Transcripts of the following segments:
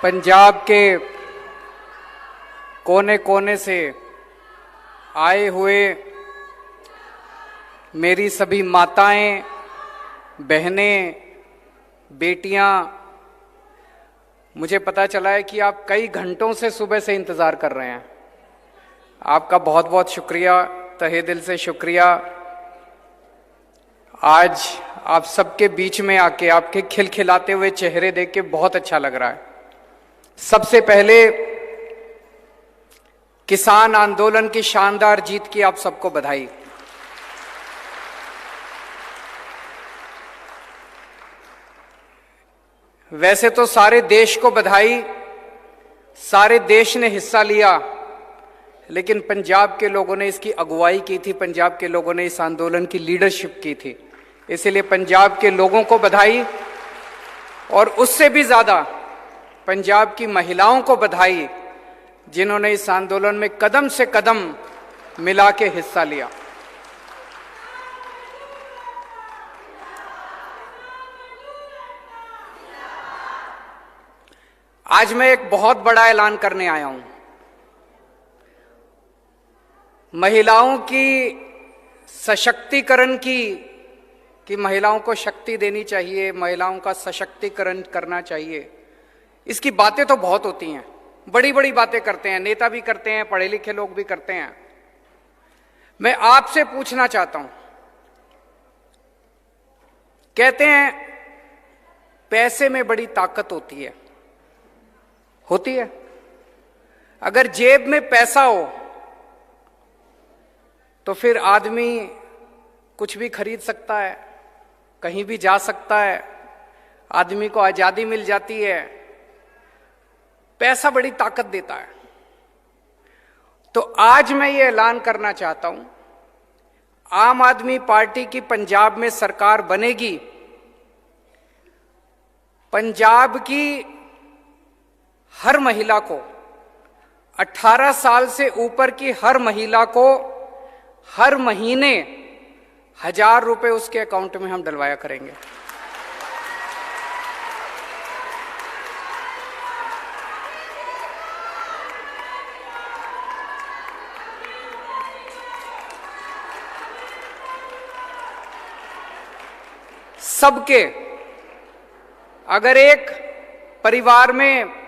पंजाब के कोने कोने से आए हुए मेरी सभी माताएं, बहनें, बेटियां, मुझे पता चला है कि आप कई घंटों से सुबह से इंतज़ार कर रहे हैं। आपका बहुत बहुत शुक्रिया, तहे दिल से शुक्रिया। आज आप सबके बीच में आके आपके खिलखिलाते हुए चेहरे देख के बहुत अच्छा लग रहा है। सबसे पहले किसान आंदोलन की शानदार जीत की आप सबको बधाई। वैसे तो सारे देश को बधाई, सारे देश ने हिस्सा लिया, लेकिन पंजाब के लोगों ने इसकी अगुवाई की थी, पंजाब के लोगों ने इस आंदोलन की लीडरशिप की थी, इसलिए पंजाब के लोगों को बधाई। और उससे भी ज्यादा पंजाब की महिलाओं को बधाई, जिन्होंने इस आंदोलन में कदम से कदम मिला के हिस्सा लिया। आज मैं एक बहुत बड़ा ऐलान करने आया हूं। महिलाओं की सशक्तिकरण कि महिलाओं को शक्ति देनी चाहिए, महिलाओं का सशक्तिकरण करना चाहिए। इसकी बातें तो बहुत होती हैं, बड़ी बड़ी बातें करते हैं, नेता भी करते हैं, पढ़े लिखे लोग भी करते हैं। मैं आपसे पूछना चाहता हूं, कहते हैं पैसे में बड़ी ताकत होती है अगर जेब में पैसा हो तो फिर आदमी कुछ भी खरीद सकता है, कहीं भी जा सकता है, आदमी को आजादी मिल जाती है। पैसा बड़ी ताकत देता है। तो आज मैं ये ऐलान करना चाहता हूं, आम आदमी पार्टी की पंजाब में सरकार बनेगी। पंजाब की हर महिला को, 18 साल से ऊपर की हर महिला को हर महीने 1000 रुपए उसके अकाउंट में हम डलवाया करेंगे। सबके, अगर एक परिवार में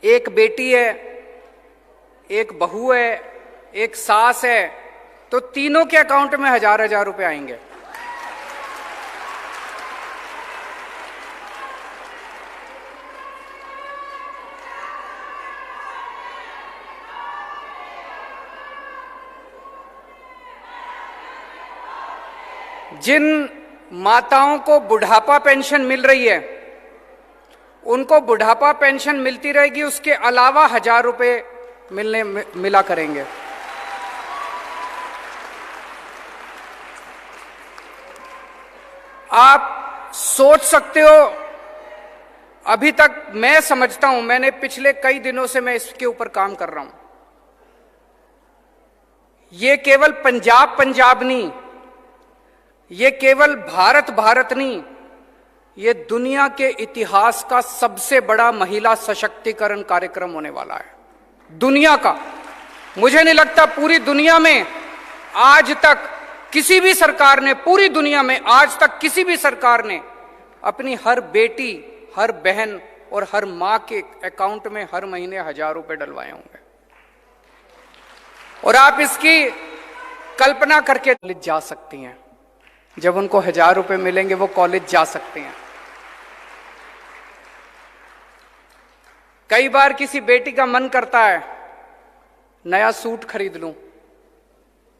एक बेटी है, एक बहू है, एक सास है, तो तीनों के अकाउंट में 1000 रुपए आएंगे। जिन माताओं को बुढ़ापा पेंशन मिल रही है, उनको बुढ़ापा पेंशन मिलती रहेगी, उसके अलावा 1000 रुपए मिला करेंगे। आप सोच सकते हो, अभी तक मैं समझता हूं, मैंने पिछले कई दिनों से मैं इसके ऊपर काम कर रहा हूं। ये केवल पंजाब नहीं, ये केवल भारत नहीं, ये दुनिया के इतिहास का सबसे बड़ा महिला सशक्तिकरण कार्यक्रम होने वाला है, दुनिया का। मुझे नहीं लगता पूरी दुनिया में आज तक किसी भी सरकार ने, पूरी दुनिया में आज तक किसी भी सरकार ने अपनी हर बेटी, हर बहन और हर मां के अकाउंट में हर महीने 1000 रुपए डलवाए होंगे। और आप इसकी कल्पना करके कॉलेज जा सकती हैं, जब उनको 1000 रुपए मिलेंगे वो कॉलेज जा सकते हैं। कई बार किसी बेटी का मन करता है नया सूट खरीद लूं,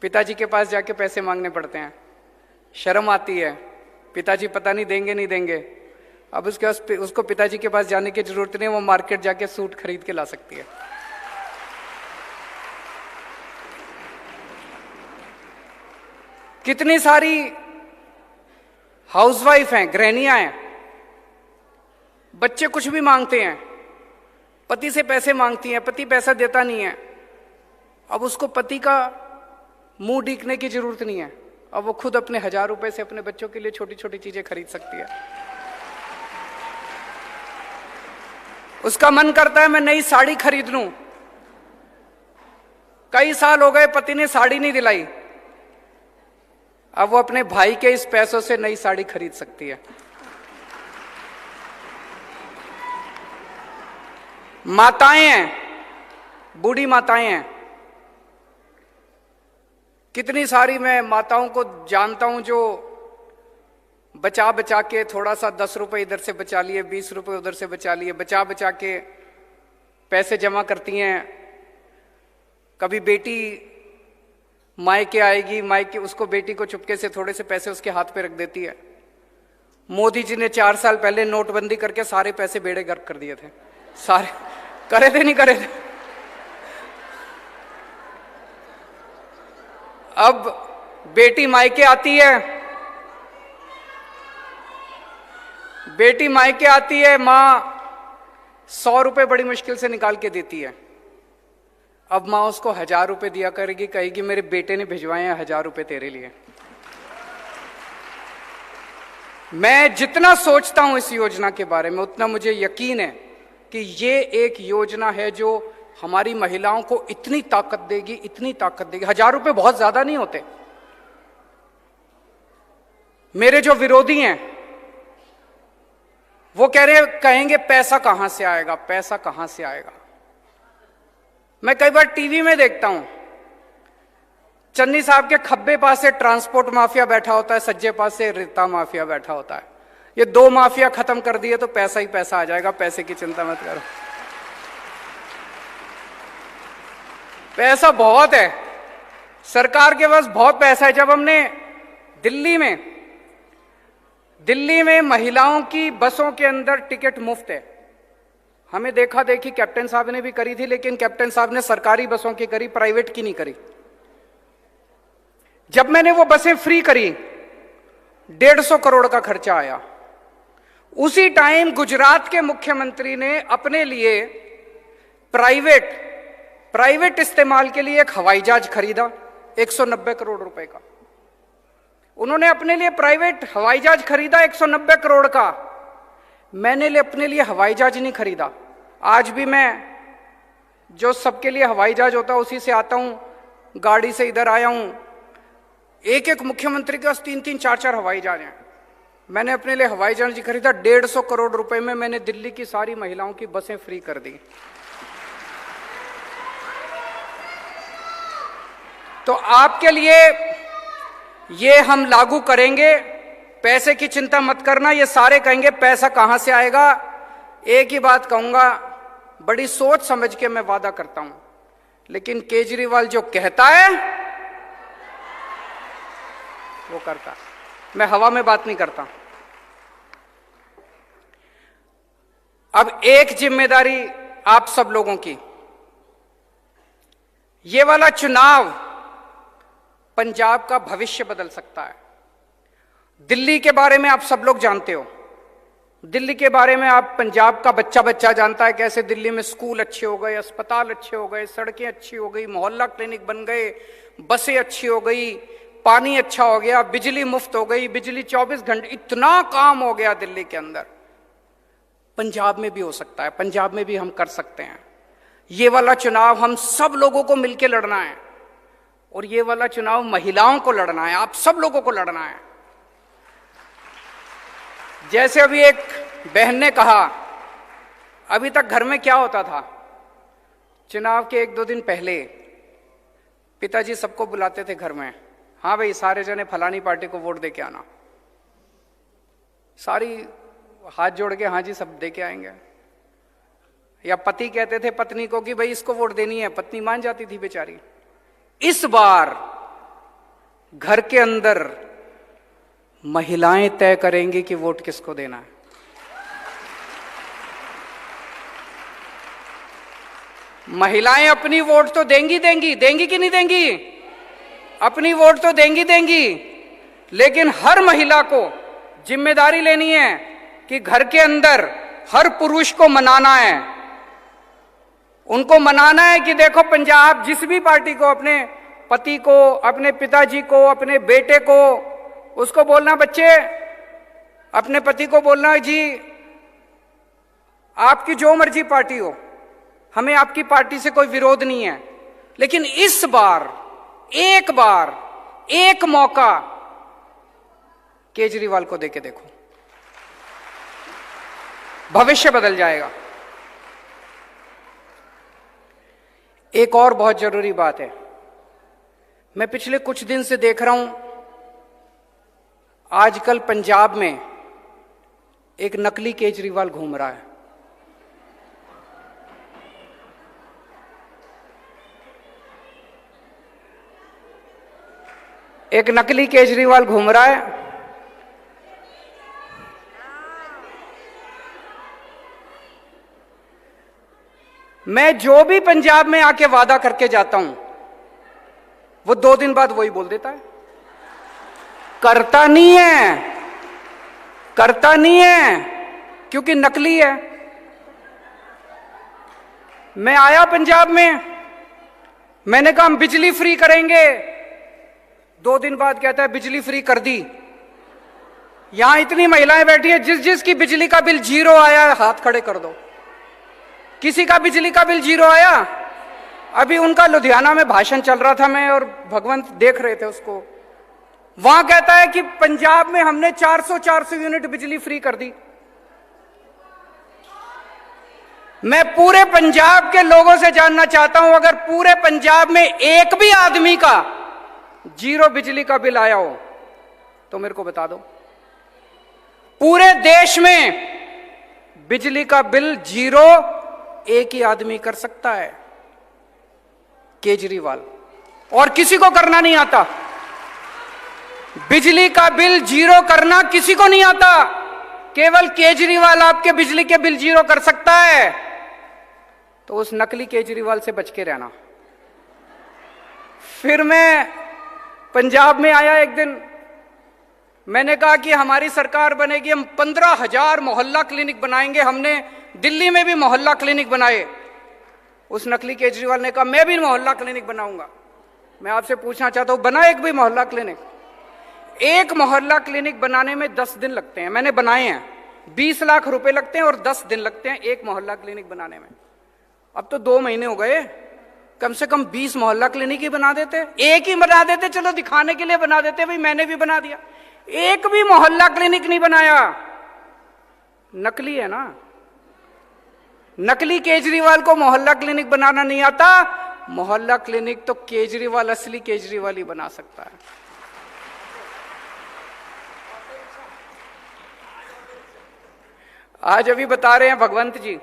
पिताजी के पास जाके पैसे मांगने पड़ते हैं, शर्म आती है, पिताजी पता नहीं देंगे नहीं देंगे। अब उसको पिताजी के पास जाने की जरूरत नहीं, वो मार्केट जाके सूट खरीद के ला सकती है। कितनी सारी हाउसवाइफ हैं, गृहिणियां हैं, बच्चे कुछ भी मांगते हैं, पति से पैसे मांगती हैं, पति पैसा देता नहीं है। अब उसको पति का मुंह देखने की जरूरत नहीं है, अब वो खुद अपने 1000 रुपए से अपने बच्चों के लिए छोटी छोटी चीजें खरीद सकती है। उसका मन करता है मैं नई साड़ी खरीद लूं। कई साल हो गए पति ने साड़ी नहीं दिलाई, अब वो अपने भाई के इस पैसों से नई साड़ी खरीद सकती है। माताएं हैं, बूढ़ी माताएं हैं, कितनी सारी मैं माताओं को जानता हूं जो बचा बचा के थोड़ा सा 10 रुपए इधर से बचा लिए, 20 रुपए उधर से बचा लिए, बचा बचा के पैसे जमा करती हैं। कभी बेटी मायके आएगी, मायके उसको बेटी को चुपके से थोड़े से पैसे उसके हाथ पे रख देती है। मोदी जी ने 4 साल पहले नोटबंदी करके सारे पैसे बेड़े गर्क कर दिए थे, सारे करे थे, नहीं करे थे। अब बेटी मायके आती है, बेटी मायके आती है, मां 100 रुपए बड़ी मुश्किल से निकाल के देती है। अब मां उसको 1000 रुपए दिया करेगी, कहेगी मेरे बेटे ने भिजवाए हैं 1000 रुपए तेरे लिए। मैं जितना सोचता हूं इस योजना के बारे में उतना मुझे यकीन है कि ये एक योजना है जो हमारी महिलाओं को इतनी ताकत देगी, इतनी ताकत देगी। 1000 रुपए बहुत ज्यादा नहीं होते। मेरे जो विरोधी हैं वो कहेंगे पैसा कहां से आएगा, पैसा कहां से आएगा। मैं कई बार टीवी में देखता हूं, चन्नी साहब के खब्बे पास से ट्रांसपोर्ट माफिया बैठा होता है, सज्जे पास से रेता माफिया बैठा होता है। ये 2 माफिया खत्म कर दिए तो पैसा ही पैसा आ जाएगा, पैसे की चिंता मत करो। पैसा बहुत है, सरकार के पास बहुत पैसा है। जब हमने दिल्ली में महिलाओं की बसों के अंदर टिकट मुफ्त है, हमें देखा देखी कैप्टन साहब ने भी करी थी, लेकिन कैप्टन साहब ने सरकारी बसों की करी, प्राइवेट की नहीं करी। जब मैंने वो बसें फ्री करी 150 करोड़ का खर्चा आया। उसी टाइम गुजरात के मुख्यमंत्री ने अपने लिए प्राइवेट इस्तेमाल के लिए एक हवाई जहाज खरीदा 190 करोड़ रुपए का। उन्होंने अपने लिए प्राइवेट हवाई जहाज खरीदा 190 करोड़ का। मैंने अपने लिए हवाई जहाज नहीं खरीदा। आज भी मैं जो सबके लिए हवाई जहाज होता है उसी से आता हूं, गाड़ी से इधर आया हूं। एक एक मुख्यमंत्री के पास 3-3, 4-4 हवाई जहाज हैं। मैंने अपने लिए हवाई जहाज खरीदा 150 करोड़ रुपए में। मैंने दिल्ली की सारी महिलाओं की बसें फ्री कर दी। तो आपके लिए ये हम लागू करेंगे। पैसे की चिंता मत करना। ये सारे कहेंगे पैसा कहां से आएगा। एक ही बात कहूंगा, बड़ी सोच समझ के मैं वादा करता हूं, लेकिन केजरीवाल जो कहता है वो करता है। मैं हवा में बात नहीं करता। अब एक जिम्मेदारी आप सब लोगों की, ये वाला चुनाव पंजाब का भविष्य बदल सकता है। दिल्ली के बारे में आप सब लोग जानते हो, दिल्ली के बारे में आप पंजाब का बच्चा बच्चा जानता है कैसे दिल्ली में स्कूल अच्छे हो गए, अस्पताल अच्छे हो गए, सड़कें अच्छी हो गई, मोहल्ला क्लिनिक बन गए, बसें अच्छी हो गई, पानी अच्छा हो गया, बिजली मुफ्त हो गई, बिजली 24 घंटे, इतना काम हो गया दिल्ली के अंदर। पंजाब में भी हो सकता है, पंजाब में भी हम कर सकते हैं। ये वाला चुनाव हम सब लोगों को मिलकर लड़ना है, और ये वाला चुनाव महिलाओं को लड़ना है, आप सब लोगों को लड़ना है। जैसे अभी एक बहन ने कहा, अभी तक घर में क्या होता था, चुनाव के 1-2 दिन पहले पिताजी सबको बुलाते थे घर में, हाँ भाई सारे जने फलानी पार्टी को वोट दे के आना। सारी हाथ जोड़ के हाँ जी सब दे के आएंगे। या पति कहते थे पत्नी को कि भाई इसको वोट देनी है, पत्नी मान जाती थी बेचारी। इस बार घर के अंदर महिलाएं तय करेंगी कि वोट किसको देना है। महिलाएं अपनी वोट तो देंगी कि नहीं देंगी? अपनी वोट तो देंगी, लेकिन हर महिला को जिम्मेदारी लेनी है कि घर के अंदर हर पुरुष को मनाना है। उनको मनाना है कि देखो पंजाब जिस भी पार्टी को, अपने पति को, अपने पिताजी को, अपने बेटे को, उसको बोलना, बच्चे अपने पति को बोलना जी आपकी जो मर्जी पार्टी हो, हमें आपकी पार्टी से कोई विरोध नहीं है, लेकिन इस बार एक मौका केजरीवाल को देके देखो, भविष्य बदल जाएगा। एक और बहुत जरूरी बात है, मैं पिछले कुछ दिन से देख रहा हूं, आजकल पंजाब में एक नकली केजरीवाल घूम रहा है। एक नकली केजरीवाल घूम रहा है। मैं जो भी पंजाब में आके वादा करके जाता हूं, वो 2 दिन बाद वही बोल देता है। करता नहीं है, क्योंकि नकली है। मैं आया पंजाब में, मैंने कहा हम बिजली फ्री करेंगे, 2 दिन बाद कहता है बिजली फ्री कर दी। यहां इतनी महिलाएं बैठी है, जिसकी बिजली का बिल 0 आया है हाथ खड़े कर दो। किसी का बिजली का बिल 0 आया? अभी उनका लुधियाना में भाषण चल रहा था, मैं और भगवंत देख रहे थे उसको। वहां कहता है कि पंजाब में हमने 400 यूनिट बिजली फ्री कर दी। मैं पूरे पंजाब के लोगों से जानना चाहता हूं, अगर पूरे पंजाब में एक भी आदमी का 0 बिजली का बिल आया हो तो मेरे को बता दो। पूरे देश में बिजली का बिल 0 एक ही आदमी कर सकता है, केजरीवाल, और किसी को करना नहीं आता। बिजली का बिल 0 करना किसी को नहीं आता, केवल केजरीवाल आपके बिजली के बिल 0 कर सकता है। तो उस नकली केजरीवाल से बच के रहना। फिर मैं पंजाब में आया एक दिन, मैंने कहा कि हमारी सरकार बनेगी, हम 15,000 मोहल्ला क्लिनिक बनाएंगे। हमने दिल्ली में भी मोहल्ला क्लिनिक बनाए। उस नकली केजरीवाल ने कहा मैं भी मोहल्ला क्लिनिक बनाऊंगा। मैं आपसे पूछना चाहता हूं, बना एक भी मोहल्ला क्लिनिक? एक मोहल्ला क्लिनिक बनाने में 10 दिन लगते हैं। मैंने बनाए हैं, 20 लाख रुपए लगते हैं और 10 दिन लगते हैं एक मोहल्ला क्लिनिक बनाने में। अब तो 2 महीने हो गए, कम से कम 20 मोहल्ला क्लिनिक ही बना देते। एक ही बना देते, चलो दिखाने के लिए बना देते, भाई मैंने भी बना दिया। एक भी मोहल्ला क्लिनिक नहीं बनाया। नकली है ना। नकली केजरीवाल को मोहल्ला क्लिनिक बनाना नहीं आता। मोहल्ला क्लिनिक तो केजरीवाल, असली केजरीवाल ही बना सकता है। आज अभी बता रहे हैं भगवंत जी,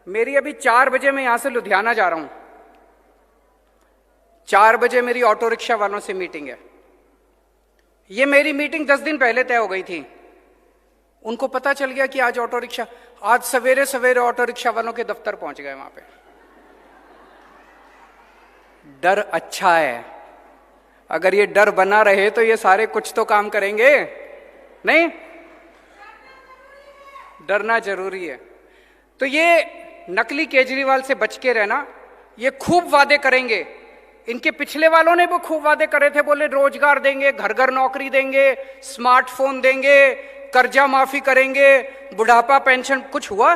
मेरी अभी 4 बजे मैं यहां से लुधियाना जा रहा हूं। 4 बजे मेरी ऑटो रिक्शा वालों से मीटिंग है। ये मेरी मीटिंग 10 दिन पहले तय हो गई थी। उनको पता चल गया कि आज ऑटो रिक्शा, आज सवेरे सवेरे ऑटो रिक्शा वालों के दफ्तर पहुंच गए। वहां पे डर अच्छा है। अगर ये डर बना रहे तो ये सारे कुछ तो काम करेंगे नहीं। डरना जरूरी है। तो ये नकली केजरीवाल से बच के रहना। ये खूब वादे करेंगे। इनके पिछले वालों ने वो खूब वादे करे थे, बोले रोजगार देंगे, घर घर नौकरी देंगे, स्मार्टफोन देंगे, कर्जा माफी करेंगे, बुढ़ापा पेंशन। कुछ हुआ?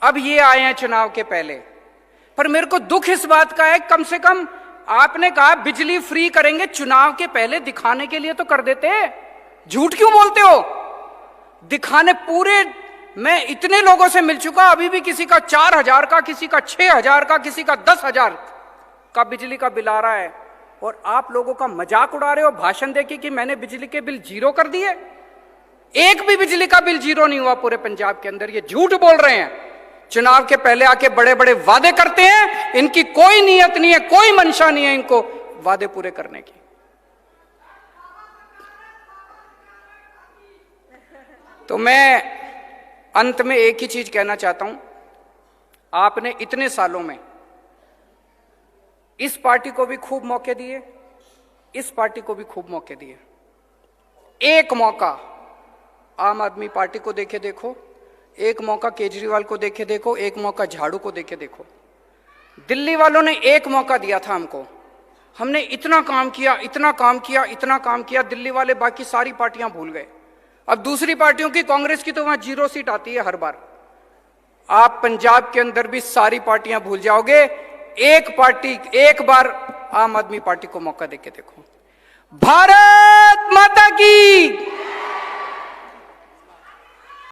अब ये आए हैं चुनाव के पहले। पर मेरे को दुख इस बात का है, कम से कम आपने कहा बिजली फ्री करेंगे, चुनाव के पहले दिखाने के लिए तो कर देते। झूठ क्यों बोलते हो? दिखाने पूरे, मैं इतने लोगों से मिल चुका, अभी भी किसी का 4,000 का, किसी का 6,000 का, किसी का 10,000 का बिजली का बिल आ रहा है, और आप लोगों का मजाक उड़ा रहे हो भाषण देके कि मैंने बिजली के बिल 0 कर दिए। एक भी बिजली का बिल 0 नहीं हुआ पूरे पंजाब के अंदर। ये झूठ बोल रहे हैं। चुनाव के पहले आके बड़े बड़े वादे करते हैं। इनकी कोई नियत नहीं है, कोई मंशा नहीं है इनको वादे पूरे करने की। तो मैं अंत में एक ही चीज कहना चाहता हूं, आपने इतने सालों में इस पार्टी को भी खूब मौके दिए, इस पार्टी को भी खूब मौके दिए। एक मौका आम आदमी पार्टी को देके देखो, एक मौका केजरीवाल को देके देखो, एक मौका झाड़ू को देके देखो। दिल्ली वालों ने एक मौका दिया था हमको, हमने इतना काम किया, इतना काम किया, इतना काम किया। दिल्ली वाले बाकी सारी पार्टियां भूल गए। अब दूसरी पार्टियों की, कांग्रेस की तो वहां 0 सीट आती है हर बार। आप पंजाब के अंदर भी सारी पार्टियां भूल जाओगे। एक पार्टी, एक बार आम आदमी पार्टी को मौका देके देखो। भारत